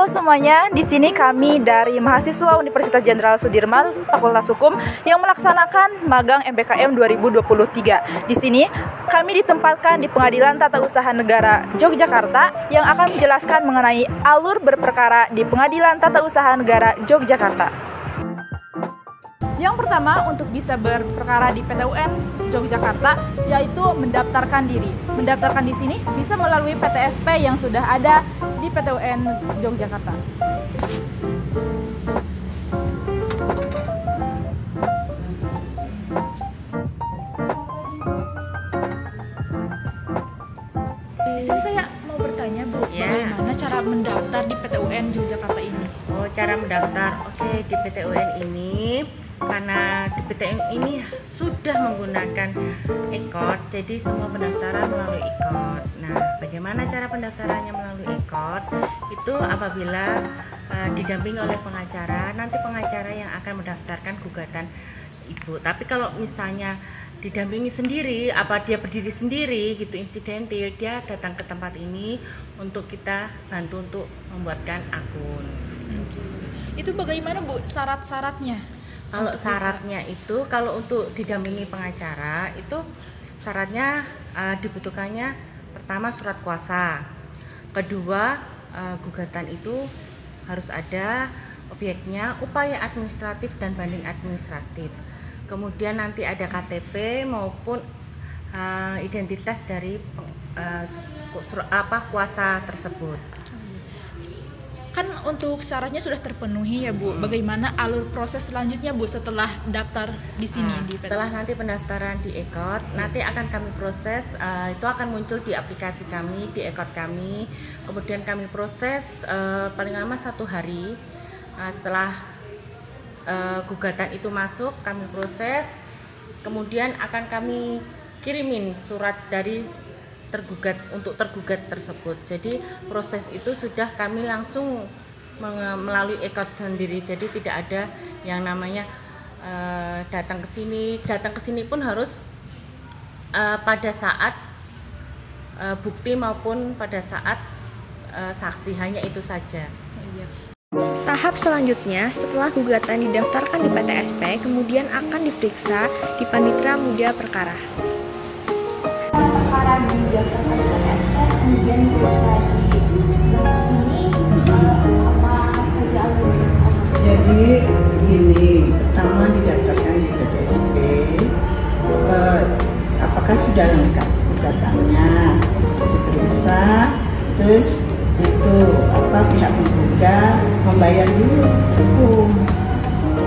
Halo semuanya, di sini kami dari mahasiswa Universitas Jenderal Sudirman, Fakultas Hukum yang melaksanakan magang MPKM 2023. Di sini kami ditempatkan di Pengadilan Tata Usaha Negara Yogyakarta yang akan menjelaskan mengenai alur berperkara di Pengadilan Tata Usaha Negara Yogyakarta. Yang pertama, untuk bisa berperkara di PT UN Yogyakarta yaitu mendaftarkan diri. Mendaftarkan di sini bisa melalui PTSP yang sudah ada di PT UN Yogyakarta. Di sini saya mau bertanya, Bu, bagaimana cara mendaftar di PT UN Yogyakarta ini? Oh, cara mendaftar. Oke, di PT UN ini karena di PT UN ini sudah menggunakan e-card, jadi semua pendaftaran melalui e-card. Nah, bagaimana cara pendaftarannya melalui e-card? Itu apabila didampingi oleh pengacara, nanti pengacara yang akan mendaftarkan gugatan Ibu. Tapi kalau misalnya didampingi sendiri, dia berdiri sendiri gitu, insidentil, dia datang ke tempat ini untuk kita bantu untuk membuatkan akun. Itu bagaimana, Bu, syarat-syaratnya? Kalau syaratnya itu, kalau untuk didampingi pengacara itu syaratnya dibutuhkannya pertama surat kuasa, kedua gugatan itu harus ada objeknya, upaya administratif dan banding administratif, kemudian nanti ada KTP maupun identitas dari kuasa tersebut. Kan untuk syaratnya sudah terpenuhi ya, Bu. Bagaimana alur proses selanjutnya, Bu, setelah daftar di sini di PT? Setelah nanti pendaftaran di e-card, nanti akan kami proses, itu akan muncul di aplikasi kami, di e-card kami. Kemudian kami proses paling lama 1 hari. Setelah gugatan itu masuk, kami proses. Kemudian akan kami kirimin surat dari tergugat tersebut. Jadi proses itu sudah kami langsung melalui e-card sendiri. Jadi tidak ada yang namanya datang ke sini pun harus pada saat bukti maupun pada saat saksi, hanya itu saja. Tahap selanjutnya, setelah gugatan didaftarkan di PTSP, kemudian akan diperiksa di Panitera Muda Perkara. Perkara didaftarkan di PTSP, kemudian diperiksa di sini apa saja alurnya? Jadi gini, pertama didaftarkan di PTSP, apakah sudah lengkap gugatannya, diperiksa, terus itu pihak penggugat membayar dulu sekum,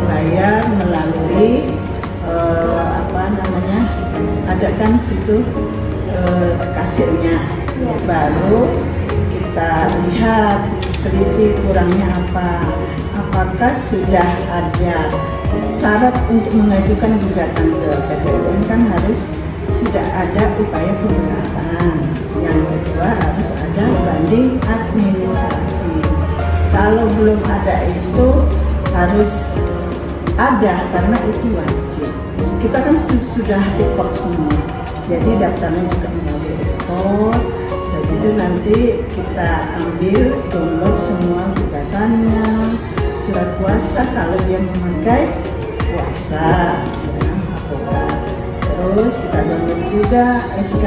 bayar melalui ada kan situ kasirnya, baru kita lihat teliti kurangnya apakah sudah ada syarat untuk mengajukan gugatan ke PT UN, kan harus sudah ada upaya keberatan. Yang kedua harus ada banding administrasi. Kalau belum ada itu harus ada, karena itu wajib. Kita kan sudah e-card semua, jadi daftarnya juga melalui e-card. Begitu nanti kita ambil download semua gugatannya, surat kuasa kalau dia memakai kuasa, advokat. Terus kita download juga SK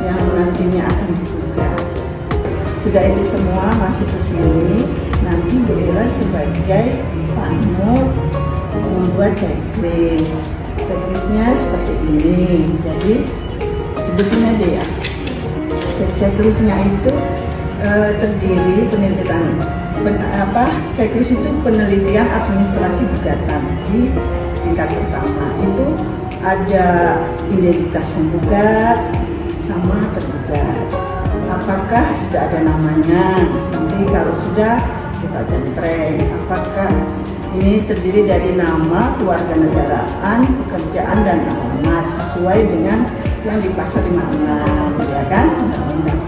yang nantinya akan digugat. Sudah itu semua masuk ke sini, nanti Bu Ella sebagai panut membuat checklist. Checklistnya seperti ini. Jadi sebutin aja ya. Checklistnya itu terdiri checklist itu penelitian administrasi gugatan di tingkat pertama. Itu ada identitas penggugat sama tergugat. Apakah tidak ada namanya? Nanti kalau sudah kita jentreng. Apakah ini terdiri dari nama, kewarganegaraan, pekerjaan, dan alamat sesuai dengan yang di pasal 56, ya kan? Undang-Undang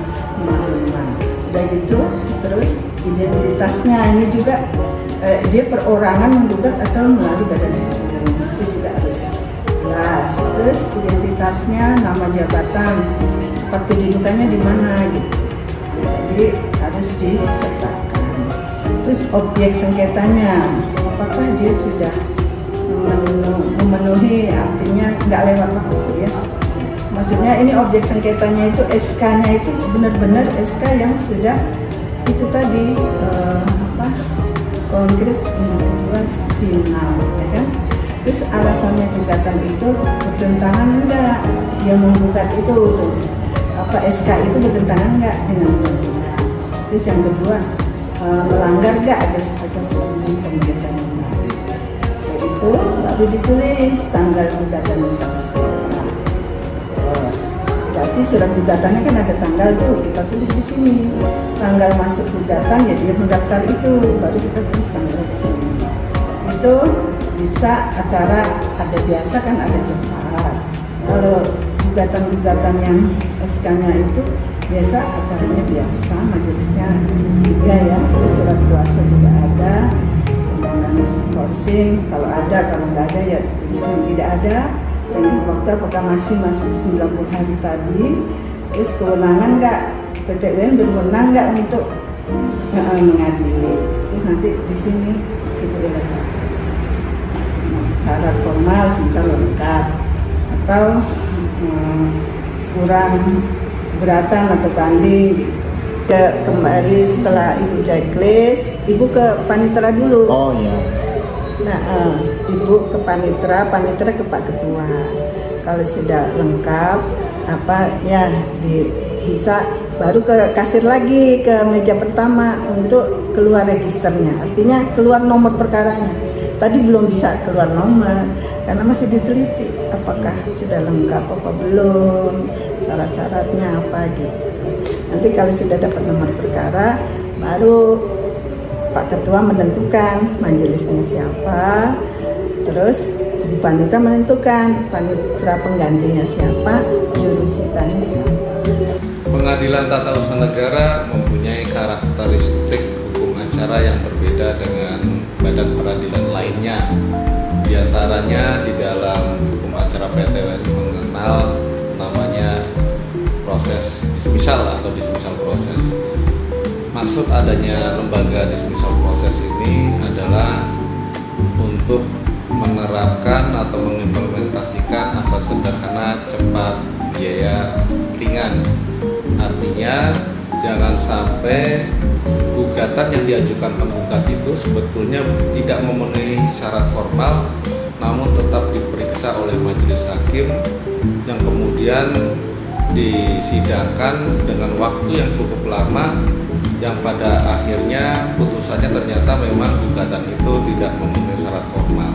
55. Udah gitu, terus identitasnya ini juga dia perorangan menggugat atau melalui badan hukum, itu juga harus jelas. Terus identitasnya, nama jabatan, tempat kedudukannya di mana gitu. Jadi harus disertakan. Terus objek sengketanya, apakah dia sudah memenuhi, artinya nggak lewat waktu ya. Maksudnya ini objek sengketanya itu SK-nya itu benar-benar SK yang sudah itu tadi konkret membuat final, ya kan? Terus alasannya gugatan itu bertentangan enggak? Dia menggugat itu SK itu bertentangan enggak dengan undang-undang? Terus yang kedua, melanggar enggak asas umum pemerintahan? Itu baru ditulis tanggal gugatan itu. Berarti surat gugatannya kan ada tanggal tuh, kita tulis di sini. Tanggal masuk gugatan ya dia mendaftar itu, baru kita tulis tanggal di sini. Itu bisa acara ada biasa kan ada cepat. Kalau gugatan-gugatan yang SK-nya itu biasa acaranya biasa, majelisnya 3 ya, terus surat kuasa juga ada, undangan skorsing kalau ada, kalau nggak ada ya tulisnya tidak ada. Tengah waktu apakah masih 90 hari tadi, terus kewenangan nggak, PT UN berwenang nggak untuk mengadili. Terus nanti di sini Ibu Ella syarat formal misal lengkap atau kurang keberatan atau banding gitu. Kembali setelah Ibu checklist, Ibu ke panitera dulu. Oh iya. Nah, Ibu ke panitera ke Pak Ketua. Kalau sudah lengkap, bisa baru ke kasir lagi ke meja pertama untuk keluar registernya. Artinya keluar nomor perkaranya. Tadi belum bisa keluar nomor karena masih diteliti apakah sudah lengkap apa belum, syarat-syaratnya apa gitu. Nanti kalau sudah dapat nomor perkara, baru Pak Ketua menentukan majelisnya siapa, terus Ibu Panitera menentukan panitera penggantinya siapa, jurusitanya siapa. Pengadilan Tata Usaha Negara mempunyai karakteristik hukum acara yang berbeda dengan badan peradilan lainnya. Di antaranya di dalam hukum acara PT UN mengenal namanya proses dismisal atau dismisal proses. Maksud adanya lembaga dismisal proses ini adalah untuk menerapkan atau mengimplementasikan asas sederhana, cepat, biaya ringan. Artinya jangan sampai gugatan yang diajukan penggugat itu sebetulnya tidak memenuhi syarat formal, namun tetap diperiksa oleh majelis hakim yang kemudian disidangkan dengan waktu yang cukup lama, yang pada akhirnya putusannya ternyata memang gugatan itu tidak memenuhi syarat formal.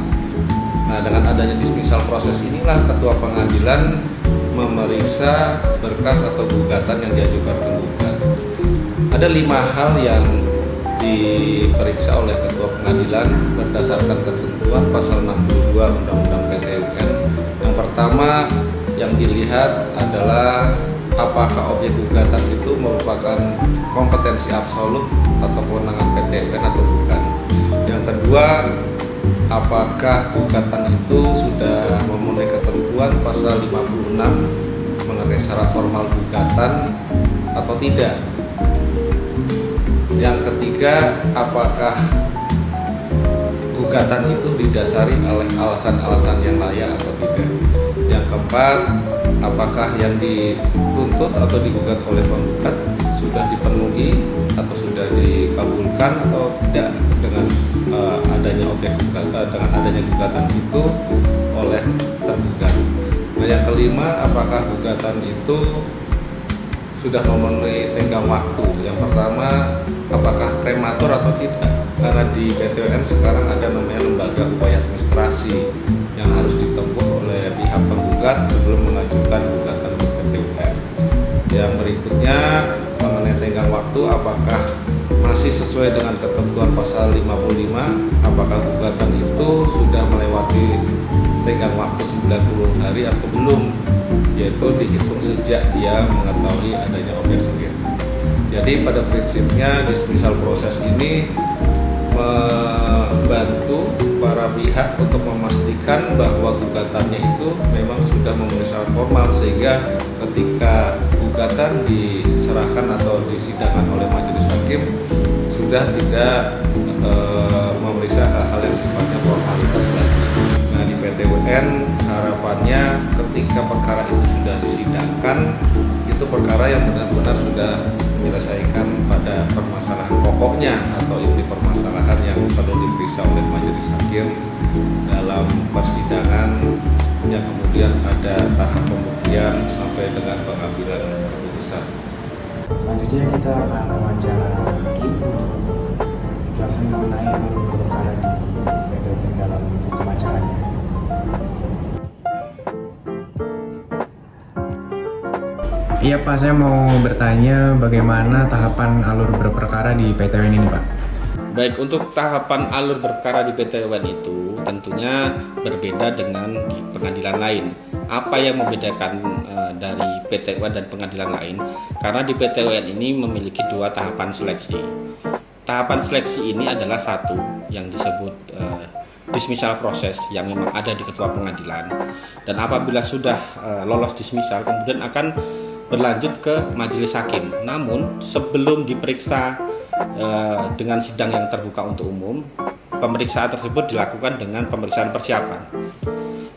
Nah, dengan adanya dismisal proses inilah ketua pengadilan memeriksa berkas atau gugatan yang diajukan penggugat. Ada 5 hal yang diperiksa oleh ketua pengadilan berdasarkan ketentuan pasal 62 Undang-Undang PT UN. Yang pertama yang dilihat adalah apakah objek gugatan itu merupakan kompetensi absolut atau kewenangan PT UN atau bukan. Yang kedua, apakah gugatan itu sudah memenuhi ketentuan pasal 56 mengenai syarat formal gugatan atau tidak. Yang ketiga, apakah gugatan itu didasari oleh alasan-alasan yang layak atau tidak. Yang keempat, apakah yang dituntut atau digugat oleh penggugat sudah dipenuhi atau sudah dikabulkan atau tidak dengan adanya dengan adanya gugatan itu oleh tergugat. Nah, yang kelima, apakah gugatan itu sudah memenuhi tenggang waktu. Yang pertama, apakah prematur atau tidak, karena di PT UN sekarang ada namanya lembaga upaya administrasi yang harus ditempuh oleh pihak penggugat sebelum mengajukan gugatan ke PT UN. Yang berikutnya mengenai tenggang waktu, apakah masih sesuai dengan ketentuan pasal 55, apakah gugatan itu sudah melewati tenggang waktu 90 hari atau belum, yaitu dihitung sejak dia mengetahui adanya objek sengketa. Jadi pada prinsipnya dismisal proses ini membantu para pihak untuk memastikan bahwa gugatannya itu memang sudah memenuhi syarat formal, sehingga ketika gugatan diserahkan atau disidangkan oleh majelis hakim sudah tidak perkara yang benar-benar sudah menyelesaikan pada permasalahan pokoknya atau inti permasalahan yang perlu diperiksa oleh majelis hakim dalam persidangan, yang kemudian ada tahap pembuktian sampai dengan pengambilan keputusan. Selanjutnya kita akan wawancara hakim untuk menjelaskan mengenai alur perkara di PT UN dalam pembacaannya. Iya Pak, saya mau bertanya bagaimana tahapan alur berperkara di PT UN ini Pak? Baik, untuk tahapan alur berperkara di PT UN itu tentunya berbeda dengan di pengadilan lain. Apa yang membedakan dari PT UN dan pengadilan lain? Karena di PT UN ini memiliki dua tahapan seleksi. Tahapan seleksi ini adalah satu yang disebut dismissal proses yang memang ada di ketua pengadilan. Dan apabila sudah lolos dismissal, kemudian akan berlanjut ke majelis hakim. Namun sebelum diperiksa dengan sidang yang terbuka untuk umum, pemeriksaan tersebut dilakukan dengan pemeriksaan persiapan.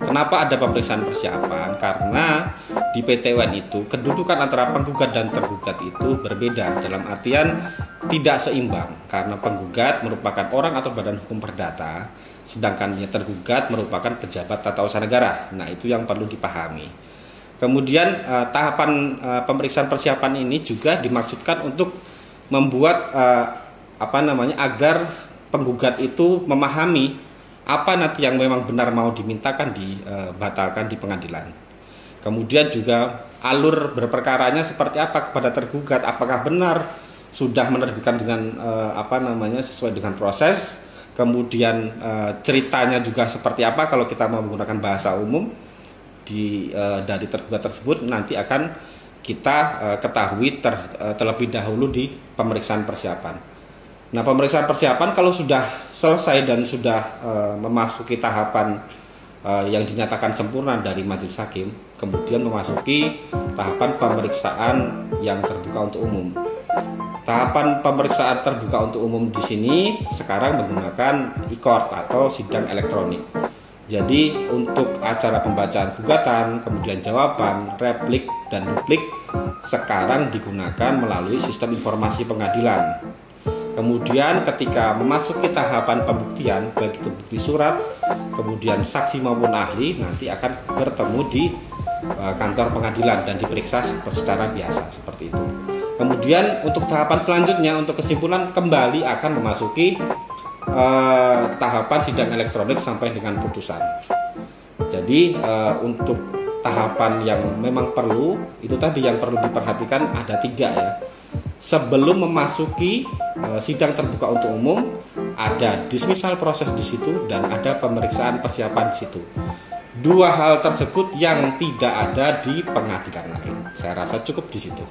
Kenapa ada pemeriksaan persiapan? Karena di PT UN itu kedudukan antara penggugat dan tergugat itu berbeda, dalam artian tidak seimbang, karena penggugat merupakan orang atau badan hukum perdata, sedangkan yang tergugat merupakan pejabat tata usaha negara. Nah, itu yang perlu dipahami. Kemudian tahapan pemeriksaan persiapan ini juga dimaksudkan untuk membuat agar penggugat itu memahami apa nanti yang memang benar mau dimintakan dibatalkan di pengadilan. Kemudian juga alur berperkaranya seperti apa kepada tergugat, apakah benar sudah menerbitkan dengan sesuai dengan proses. Kemudian ceritanya juga seperti apa kalau kita mau menggunakan bahasa umum. Dari tergugat tersebut nanti akan kita ketahui terlebih dahulu di pemeriksaan persiapan. Nah, pemeriksaan persiapan kalau sudah selesai dan sudah memasuki tahapan yang dinyatakan sempurna dari majelis hakim, kemudian memasuki tahapan pemeriksaan yang terbuka untuk umum. Tahapan pemeriksaan terbuka untuk umum di sini sekarang menggunakan e-court atau sidang elektronik. Jadi untuk acara pembacaan gugatan, kemudian jawaban, replik, dan duplik sekarang digunakan melalui sistem informasi pengadilan. Kemudian ketika memasuki tahapan pembuktian, baik itu bukti surat, kemudian saksi maupun ahli, nanti akan bertemu di kantor pengadilan dan diperiksa secara biasa seperti itu. Kemudian untuk tahapan selanjutnya, untuk kesimpulan kembali akan memasuki tahapan sidang elektronik sampai dengan putusan. Jadi untuk tahapan yang memang perlu, itu tadi yang perlu diperhatikan ada 3 ya. Sebelum memasuki sidang terbuka untuk umum, ada dismissal proses di situ dan ada pemeriksaan persiapan di situ. 2 hal tersebut yang tidak ada di pengadilan lain. Saya rasa cukup di situ.